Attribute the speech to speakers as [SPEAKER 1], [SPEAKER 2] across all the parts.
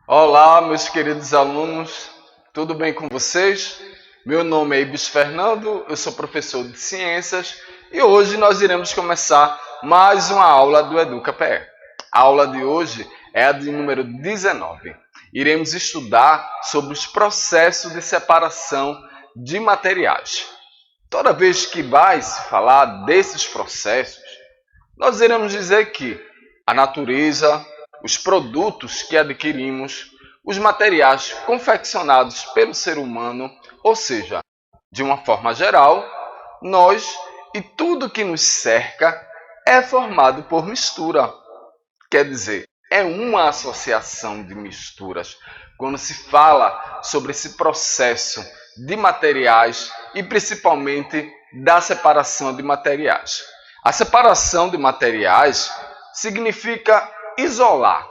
[SPEAKER 1] Olá, meus queridos alunos, tudo bem com vocês? Meu nome é Ibis Fernando, eu sou professor de Ciências e hoje nós iremos começar mais uma aula do EducaPE. A aula de hoje é a de número 19. Iremos estudar sobre os processos de separação de materiais. Toda vez que vai se falar desses processos, nós iremos dizer que a natureza, os produtos que adquirimos, os materiais confeccionados pelo ser humano, ou seja, de uma forma geral, nós e tudo que nos cerca é formado por mistura. Quer dizer, é uma associação de misturas. Quando se fala sobre esse processo de materiais e principalmente da separação de materiais. A separação de materiais significa isolar.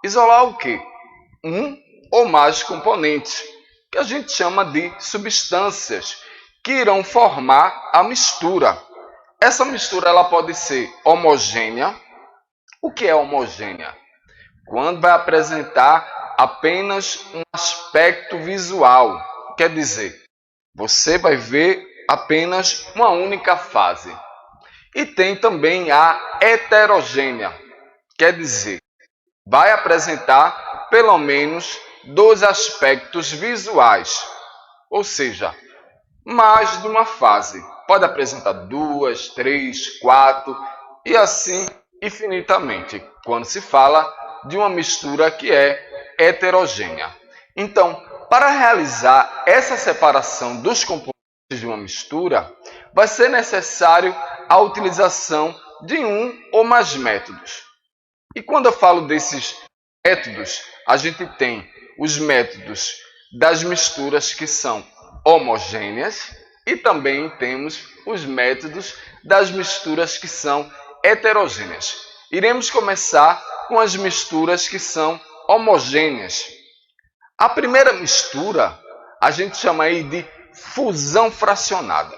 [SPEAKER 1] Isolar o quê? Um ou mais componentes, que a gente chama de substâncias, que irão formar a mistura. Essa mistura ela pode ser homogênea. O que é homogênea? Quando vai apresentar apenas um aspecto visual, quer dizer, você vai ver apenas uma única fase. E tem também a heterogênea, quer dizer, vai apresentar pelo menos dois aspectos visuais, ou seja, mais de uma fase. Pode apresentar duas, três, quatro e assim infinitamente, quando se fala de uma mistura que é heterogênea. Então, para realizar essa separação dos componentes de uma mistura, vai ser necessário a utilização de um ou mais métodos. E quando eu falo desses métodos, a gente tem os métodos das misturas que são homogêneas e também temos os métodos das misturas que são heterogêneas. Iremos começar com as misturas que são homogêneas. A primeira mistura a gente chama aí de fusão fracionada.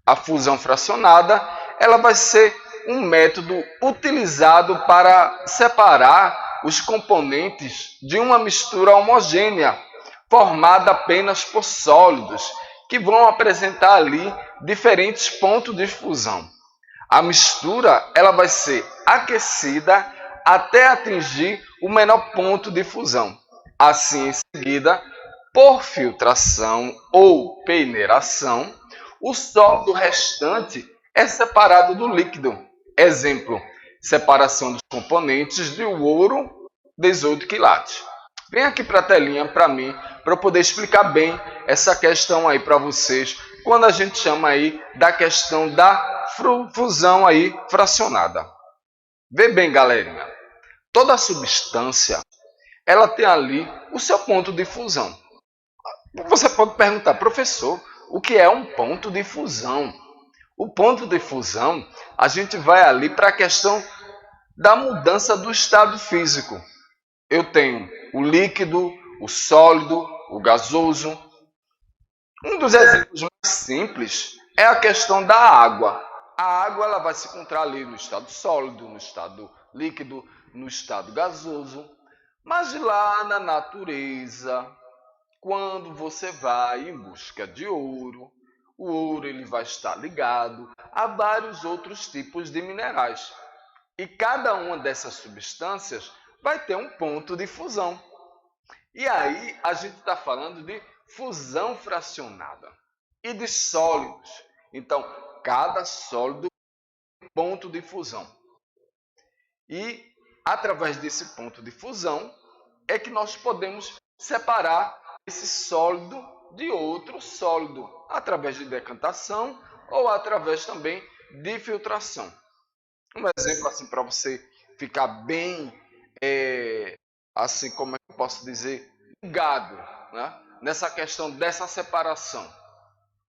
[SPEAKER 1] A fusão fracionada ela vai ser um método utilizado para separar os componentes de uma mistura homogênea, formada apenas por sólidos, que vão apresentar ali diferentes pontos de fusão. A mistura ela vai ser aquecida até atingir o menor ponto de fusão. Assim, em seguida, por filtração ou peneiração, o sólido restante é separado do líquido. Exemplo, separação dos componentes de ouro 18 quilates. Vem aqui para a telinha para mim, para eu poder explicar bem essa questão aí para vocês, quando a gente chama aí da questão da fusão aí fracionada. Vê bem, galerinha, toda substância, ela tem ali o seu ponto de fusão. Você pode perguntar, professor, o que é um ponto de fusão? O ponto de fusão, a gente vai ali para a questão da mudança do estado físico. Eu tenho o líquido, o sólido, o gasoso. Um dos exemplos mais simples é a questão da água. A água ela vai se encontrar ali no estado sólido, no estado líquido, no estado gasoso. Mas lá na natureza, quando você vai em busca de ouro, o ouro ele vai estar ligado a vários outros tipos de minerais. E cada uma dessas substâncias vai ter um ponto de fusão. E aí a gente está falando de fusão fracionada e de sólidos. Então, cada sólido tem um ponto de fusão. E através desse ponto de fusão é que nós podemos separar esse sólido de outro sólido, através de decantação ou através também de filtração. Um exemplo assim para você ficar bem, assim como eu posso dizer, ligado, né? Nessa questão dessa separação.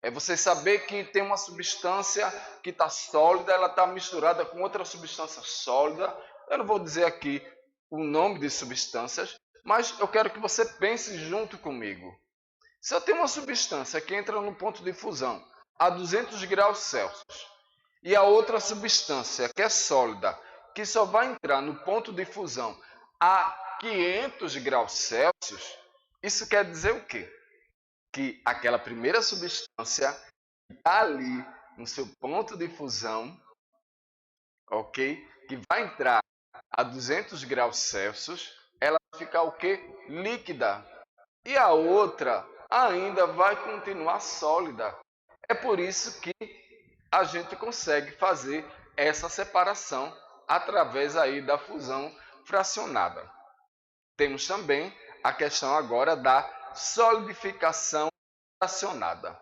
[SPEAKER 1] É você saber que tem uma substância que está sólida, ela está misturada com outra substância sólida. Eu não vou dizer aqui o nome de substâncias, mas eu quero que você pense junto comigo. Se eu tenho uma substância que entra no ponto de fusão a 200 graus Celsius e a outra substância que é sólida, que só vai entrar no ponto de fusão a 500 graus Celsius, isso quer dizer o quê? Que aquela primeira substância está ali no seu ponto de fusão, ok? Que vai entrar a 200 graus Celsius, ela vai ficar o quê? Líquida. E a outra ainda vai continuar sólida. É por isso que a gente consegue fazer essa separação através aí da fusão fracionada. Temos também a questão agora da solidificação fracionada.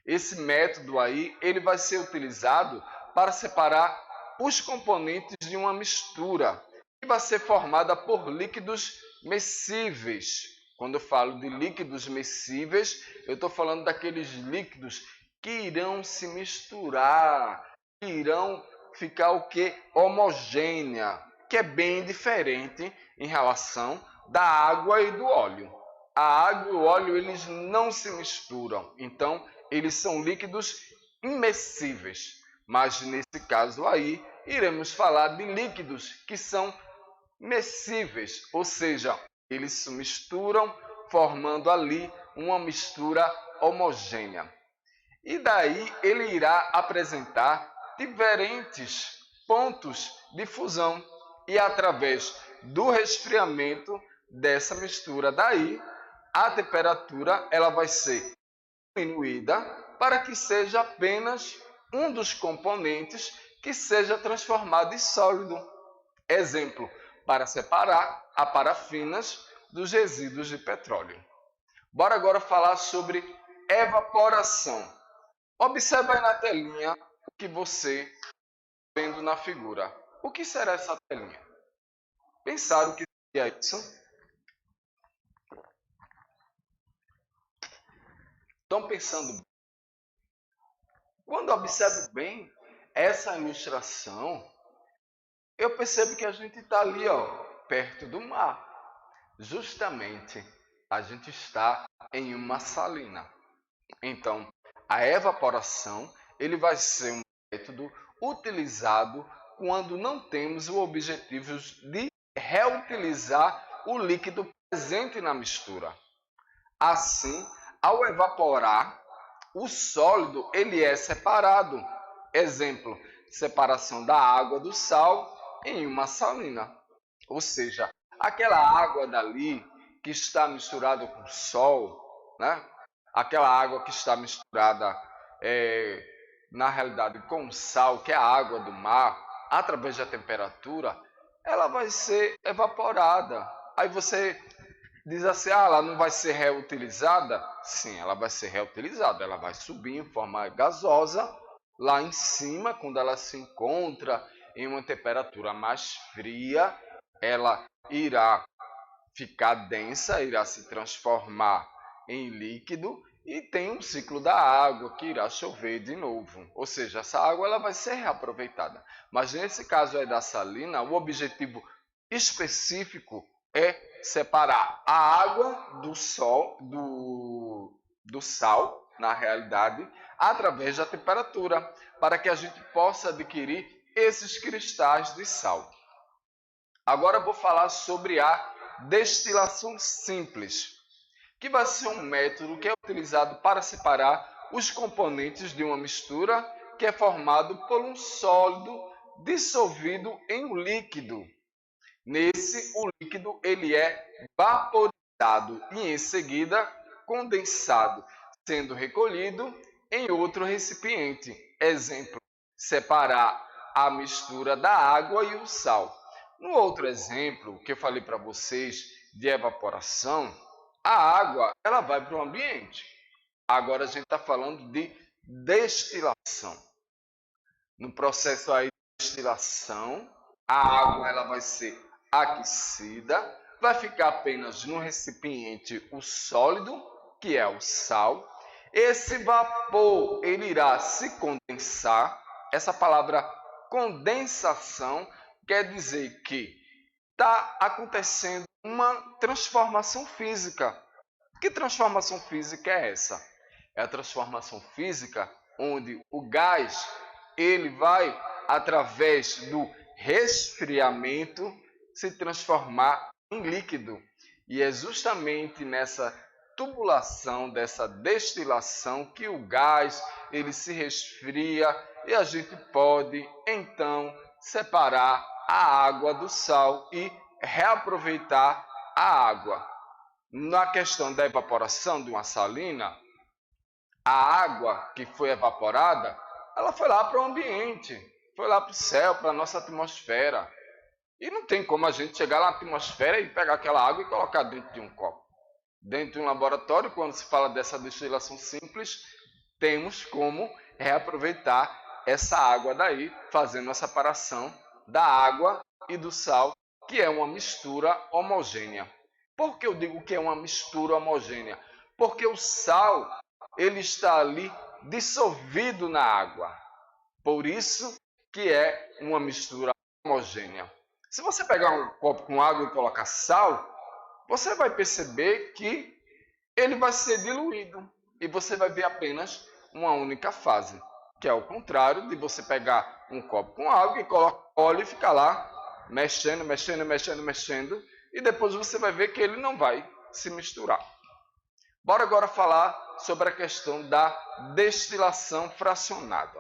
[SPEAKER 1] Esse método aí, ele vai ser utilizado para separar os componentes de uma mistura, que vai ser formada por líquidos miscíveis. Quando eu falo de líquidos miscíveis, eu estou falando daqueles líquidos que irão se misturar, que irão ficar o que? Homogênea, que é bem diferente em relação da água e do óleo. A água e o óleo, eles não se misturam, então eles são líquidos imescíveis. Mas nesse caso aí, iremos falar de líquidos que são mescíveis, ou seja, eles se misturam formando ali uma mistura homogênea. E daí ele irá apresentar diferentes pontos de fusão e através do resfriamento dessa mistura daí, a temperatura ela vai ser diminuída para que seja apenas um dos componentes que seja transformado em sólido. Exemplo, para separar a parafinas dos resíduos de petróleo. Bora agora falar sobre evaporação. Observe aí na telinha o que você está vendo na figura. O que será essa telinha? Pensaram que seria isso? Estão pensando? Quando observo bem essa ilustração, eu percebo que a gente está ali, ó, perto do mar. Justamente, a gente está em uma salina. Então, a evaporação ele vai ser um método utilizado quando não temos o objetivo de reutilizar o líquido presente na mistura. Assim, ao evaporar, o sólido ele é separado. Exemplo, separação da água do sal em uma salina. Ou seja, aquela água dali que está misturada com sol, né? Aquela água que está misturada na realidade com sal, que é a água do mar, através da temperatura, ela vai ser evaporada. Aí você diz assim, ela não vai ser reutilizada? Sim, ela vai ser reutilizada, ela vai subir em forma gasosa lá em cima, quando ela se encontra em uma temperatura mais fria, ela irá ficar densa, irá se transformar em líquido e tem um ciclo da água que irá chover de novo. Ou seja, essa água ela vai ser reaproveitada. Mas nesse caso aí da salina, o objetivo específico é separar a água do sol, do sal, na realidade, através da temperatura, para que a gente possa adquirir esses cristais de sal. Agora eu vou falar sobre a destilação simples, que vai ser um método que é utilizado para separar os componentes de uma mistura que é formado por um sólido dissolvido em um líquido. Nesse, o líquido ele é vaporizado e em seguida condensado, sendo recolhido em outro recipiente. Exemplo, separar a mistura da água e o sal. No outro exemplo que eu falei para vocês de evaporação, a água ela vai para o ambiente. Agora a gente está falando de destilação. No processo aí de destilação, a água ela vai ser aquecida, vai ficar apenas no recipiente o sólido, que é o sal. Esse vapor ele irá se condensar. Essa palavra condensação quer dizer que está acontecendo uma transformação física. Que transformação física é essa? É a transformação física onde o gás ele vai, através do resfriamento, se transformar em líquido. E é justamente nessa tubulação, dessa destilação, que o gás ele se resfria e a gente pode então separar a água do sal e reaproveitar a água. Na questão da evaporação de uma salina, a água que foi evaporada, ela foi lá para o ambiente, foi lá para o céu, para a nossa atmosfera. E não tem como a gente chegar na atmosfera e pegar aquela água e colocar dentro de um copo. Dentro de um laboratório, quando se fala dessa destilação simples, temos como reaproveitar essa água daí, fazendo a separação da água e do sal, que é uma mistura homogênea. Por que eu digo que é uma mistura homogênea? Porque o sal ele está ali dissolvido na água. Por isso que é uma mistura homogênea. Se você pegar um copo com água e colocar sal, você vai perceber que ele vai ser diluído e você vai ver apenas uma única fase, que é o contrário de você pegar um copo com água e colocar óleo e ficar lá mexendo, e depois você vai ver que ele não vai se misturar. Bora agora falar sobre a questão da destilação fracionada.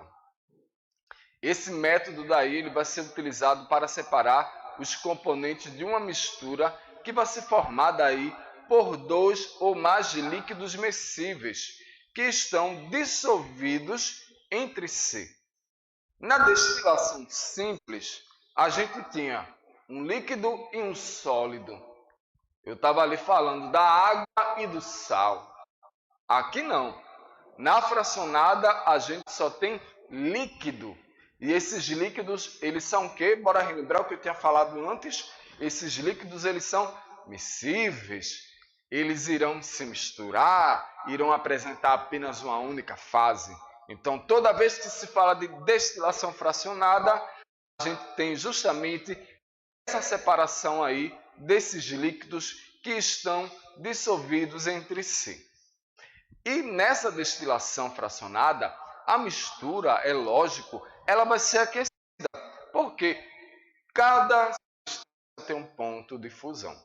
[SPEAKER 1] Esse método daí ele vai ser utilizado para separar os componentes de uma mistura que vai ser formada aí por dois ou mais líquidos miscíveis que estão dissolvidos entre si. Na destilação simples, a gente tinha um líquido e um sólido. Eu estava ali falando da água e do sal. Aqui não. Na fracionada, a gente só tem líquido. E esses líquidos, eles são o quê? Bora relembrar o que eu tinha falado antes. Esses líquidos, eles são miscíveis. Eles irão se misturar, irão apresentar apenas uma única fase. Então, toda vez que se fala de destilação fracionada, a gente tem justamente essa separação aí desses líquidos que estão dissolvidos entre si. E nessa destilação fracionada, a mistura, é lógico, ela vai ser aquecida, porque cada substância tem um ponto de fusão,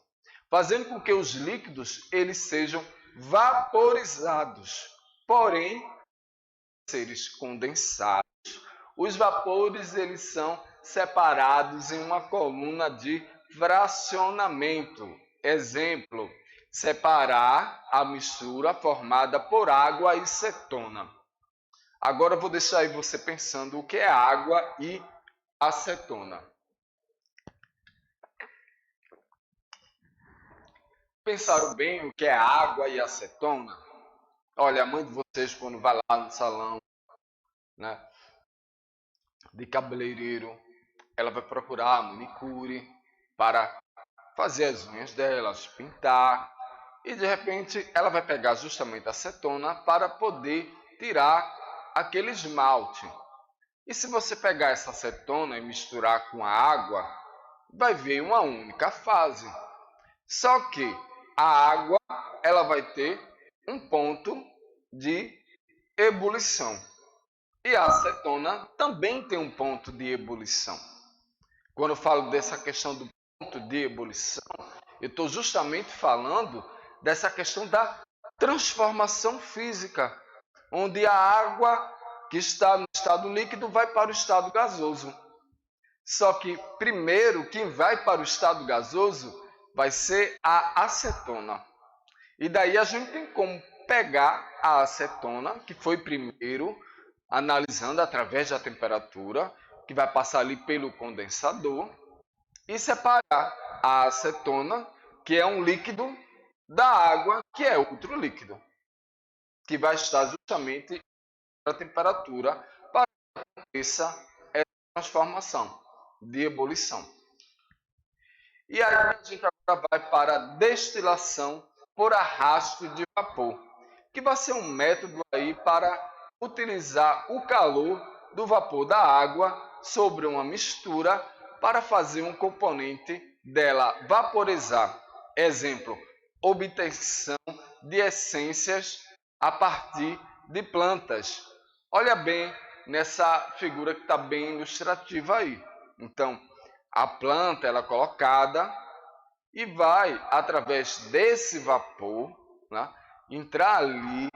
[SPEAKER 1] fazendo com que os líquidos eles sejam vaporizados, porém, seres condensados. Os vapores eles são separados em uma coluna de fracionamento. Exemplo, separar a mistura formada por água e acetona. Agora eu vou deixar aí você pensando o que é água e acetona. Pensaram bem o que é água e acetona? Olha, a mãe de vocês quando vai lá no salão, né, de cabeleireiro, ela vai procurar a manicure para fazer as unhas delas, pintar, e de repente ela vai pegar justamente a acetona para poder tirar aquele esmalte. E se você pegar essa acetona e misturar com a água, vai ver uma única fase. Só que a água ela vai ter um ponto de ebulição. E a acetona também tem um ponto de ebulição. Quando eu falo dessa questão do ponto de ebulição, eu estou justamente falando dessa questão da transformação física, onde a água que está no estado líquido vai para o estado gasoso. Só que primeiro quem vai para o estado gasoso vai ser a acetona. E daí a gente tem como pegar a acetona, que foi primeiro, analisando através da temperatura, que vai passar ali pelo condensador, e separar a acetona, que é um líquido, da água, que é outro líquido, que vai estar justamente a temperatura para que aconteça essa transformação de ebulição. E aí a gente agora vai para a destilação por arrasto de vapor, que vai ser um método aí para utilizar o calor do vapor da água sobre uma mistura para fazer um componente dela vaporizar. Exemplo, obtenção de essências a partir de plantas. Olha bem nessa figura que está bem ilustrativa aí. Então, a planta ela é colocada e vai, através desse vapor, né, entrar ali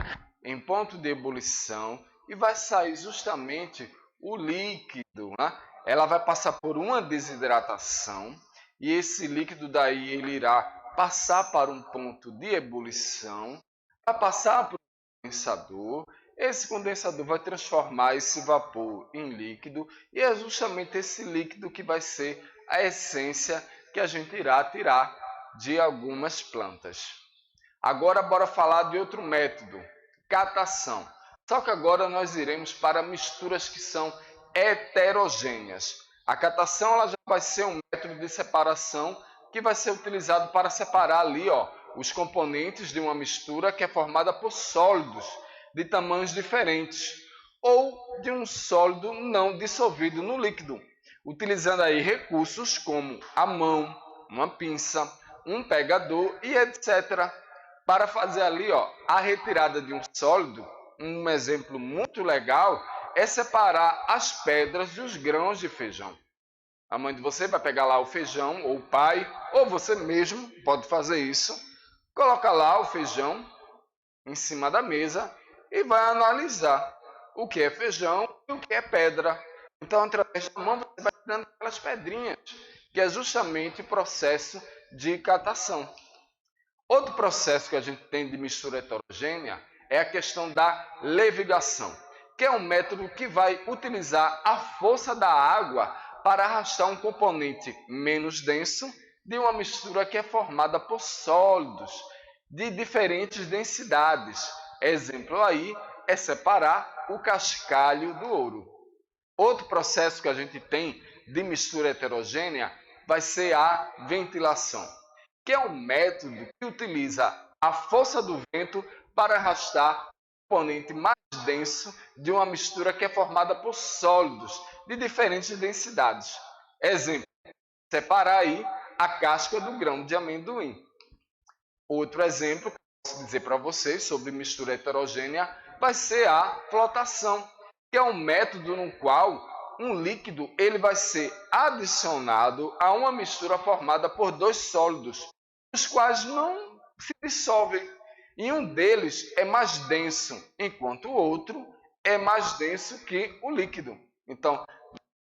[SPEAKER 1] em ponto de ebulição e vai sair justamente o líquido. Né? Ela vai passar por uma desidratação e esse líquido daí ele irá passar para um ponto de ebulição, vai passar para um condensador. Esse condensador vai transformar esse vapor em líquido e é justamente esse líquido que vai ser a essência que a gente irá tirar de algumas plantas. Agora bora falar de outro método, catação. Só que agora nós iremos para misturas que são heterogêneas. A catação ela já vai ser um método de separação que vai ser utilizado para separar ali os componentes de uma mistura que é formada por sólidos de tamanhos diferentes ou de um sólido não dissolvido no líquido, utilizando aí recursos como a mão, uma pinça, um pegador e etc. Para fazer ali a retirada de um sólido, um exemplo muito legal é separar as pedras dos grãos de feijão. A mãe de você vai pegar lá o feijão, ou o pai, ou você mesmo pode fazer isso. Coloca lá o feijão em cima da mesa e vai analisar o que é feijão e o que é pedra. Então, através da mão, você vai tirando aquelas pedrinhas, que é justamente o processo de catação. Outro processo que a gente tem de mistura heterogênea é a questão da levigação, que é um método que vai utilizar a força da água para arrastar um componente menos denso de uma mistura que é formada por sólidos de diferentes densidades. Exemplo aí é separar o cascalho do ouro. Outro processo que a gente tem de mistura heterogênea vai ser a ventilação, que é um método que utiliza a força do vento para arrastar o componente mais denso de uma mistura que é formada por sólidos de diferentes densidades. Exemplo, separar aí a casca do grão de amendoim. Outro exemplo que eu posso dizer para vocês sobre mistura heterogênea vai ser a flotação, que é um método no qual um líquido ele vai ser adicionado a uma mistura formada por dois sólidos, os quais não se dissolvem. E um deles é mais denso, enquanto o outro é mais denso que o líquido. Então,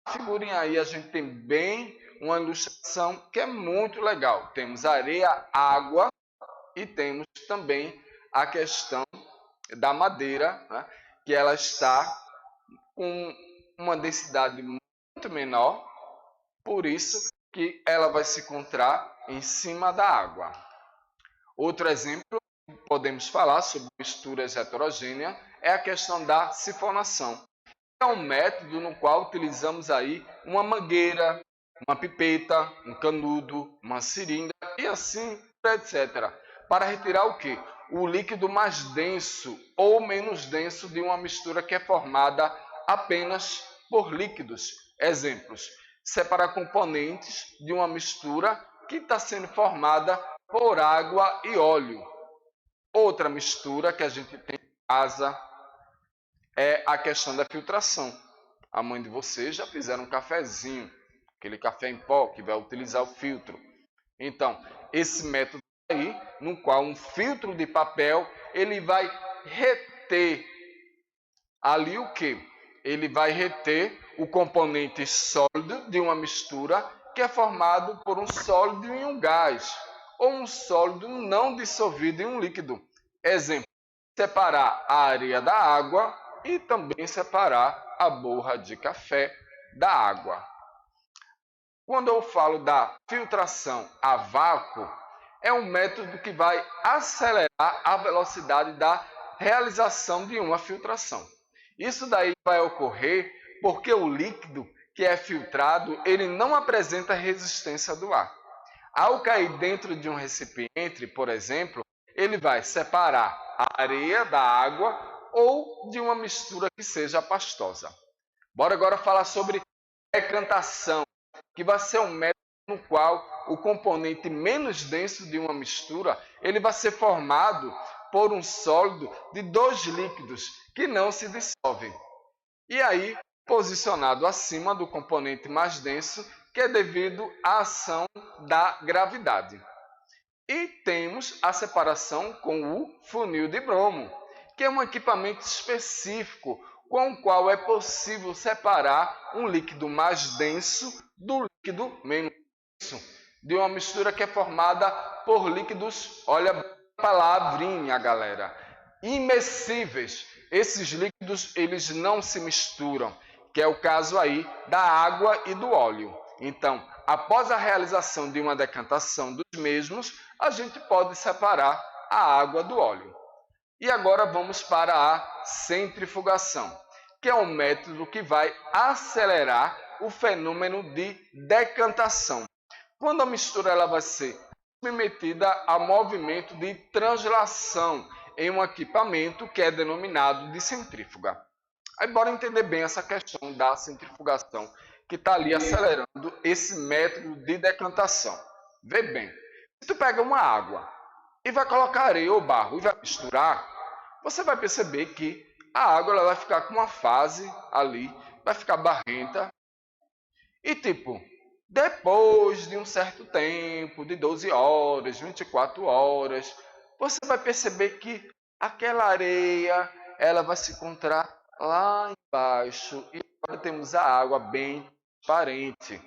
[SPEAKER 1] na figurinha aí a gente tem bem uma ilustração que é muito legal. Temos areia, água e temos também a questão da madeira, né, que ela está com uma densidade muito menor, por isso que ela vai se encontrar em cima da água. Outro exemplo, podemos falar sobre misturas heterogêneas, é a questão da sifonação. É um método no qual utilizamos aí uma mangueira, uma pipeta, um canudo, uma seringa e assim, etc. Para retirar o quê? O líquido mais denso ou menos denso de uma mistura que é formada apenas por líquidos. Exemplos, separar componentes de uma mistura que está sendo formada por água e óleo. Outra mistura que a gente tem em casa é a questão da filtração. A mãe de vocês já fizeram um cafezinho, aquele café em pó que vai utilizar o filtro. Então, esse método aí, no qual um filtro de papel, ele vai reter ali o que? Ele vai reter o componente sólido de uma mistura que é formado por um sólido e um gás, ou um sólido não dissolvido em um líquido. Exemplo, separar a areia da água e também separar a borra de café da água. Quando eu falo da filtração a vácuo, é um método que vai acelerar a velocidade da realização de uma filtração. Isso daí vai ocorrer porque o líquido que é filtrado, ele não apresenta resistência do ar. Ao cair dentro de um recipiente, por exemplo, ele vai separar a areia da água ou de uma mistura que seja pastosa. Bora agora falar sobre decantação, que vai ser um método no qual o componente menos denso de uma mistura, ele vai ser formado por um sólido de dois líquidos que não se dissolvem. E aí, posicionado acima do componente mais denso, que é devido à ação da gravidade. E temos a separação com o funil de bromo, que é um equipamento específico com o qual é possível separar um líquido mais denso do líquido menos denso, de uma mistura que é formada por líquidos, olha a palavrinha, galera, imescíveis. Esses líquidos, eles não se misturam, que é o caso aí da água e do óleo. Então, após a realização de uma decantação dos mesmos, a gente pode separar a água do óleo. E agora vamos para a centrifugação, que é um método que vai acelerar o fenômeno de decantação, quando a mistura ela vai ser submetida a movimento de translação em um equipamento que é denominado de centrífuga. Aí bora entender bem essa questão da centrifugação, que está ali acelerando esse método de decantação. Vê bem, se tu pega uma água e vai colocar areia ou barro e vai misturar, você vai perceber que a água ela vai ficar com uma fase ali, vai ficar barrenta. E tipo, depois de um certo tempo, de 12 horas, 24 horas, você vai perceber que aquela areia ela vai se encontrar lá embaixo e agora temos a água bem transparente.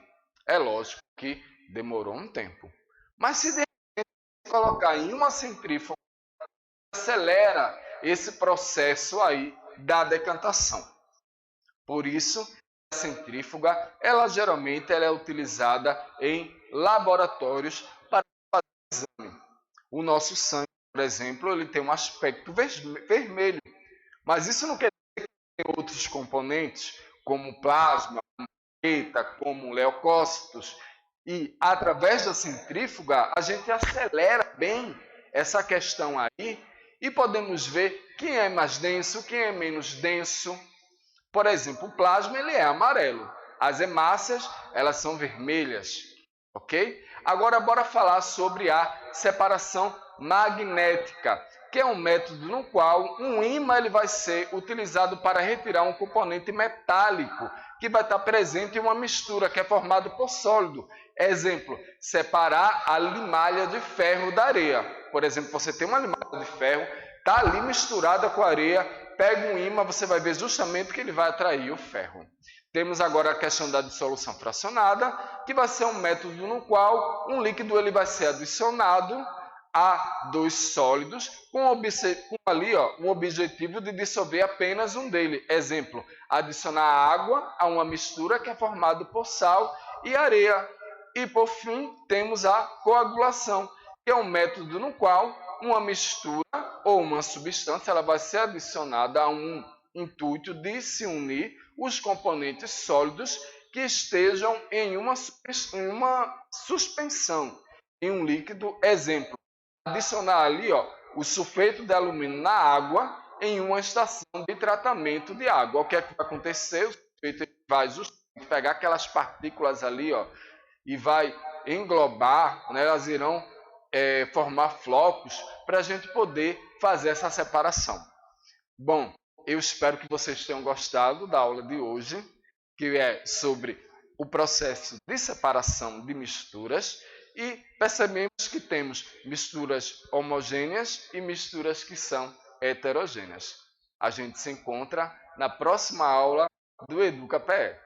[SPEAKER 1] É lógico que demorou um tempo. Mas se de repente colocar em uma centrífuga, acelera esse processo aí da decantação. Por isso, a centrífuga, ela geralmente ela é utilizada em laboratórios para fazer exame. O nosso sangue, por exemplo, ele tem um aspecto vermelho, mas isso não quer dizer que tem outros componentes, como plasma, como leucócitos, e através da centrífuga a gente acelera bem essa questão aí e podemos ver quem é mais denso, quem é menos denso. Por exemplo, o plasma ele é amarelo, as hemácias elas são vermelhas, ok? Agora bora falar sobre a separação magnética, que é um método no qual um ímã ele vai ser utilizado para retirar um componente metálico que vai estar presente em uma mistura que é formada por sólido. Exemplo, separar a limalha de ferro da areia. Por exemplo, você tem uma limalha de ferro, está ali misturada com a areia, pega um ímã, você vai ver justamente que ele vai atrair o ferro. Temos agora a questão da dissolução fracionada, que vai ser um método no qual um líquido ele vai ser adicionado a dois sólidos com ali, um objetivo de dissolver apenas um dele. Exemplo, adicionar água a uma mistura que é formada por sal e areia. E por fim, temos a coagulação, que é um método no qual uma mistura ou uma substância ela vai ser adicionada a um intuito de se unir os componentes sólidos que estejam em uma suspensão, em um líquido. Exemplo, adicionar ali o sulfeto de alumínio na água em uma estação de tratamento de água. O que é que vai acontecer? O sulfeto vai justamente pegar aquelas partículas ali e vai englobar, né, elas irão formar flocos para a gente poder fazer essa separação. Bom, eu espero que vocês tenham gostado da aula de hoje, que é sobre o processo de separação de misturas, e percebemos que temos misturas homogêneas e misturas que são heterogêneas. A gente se encontra na próxima aula do EducaPE.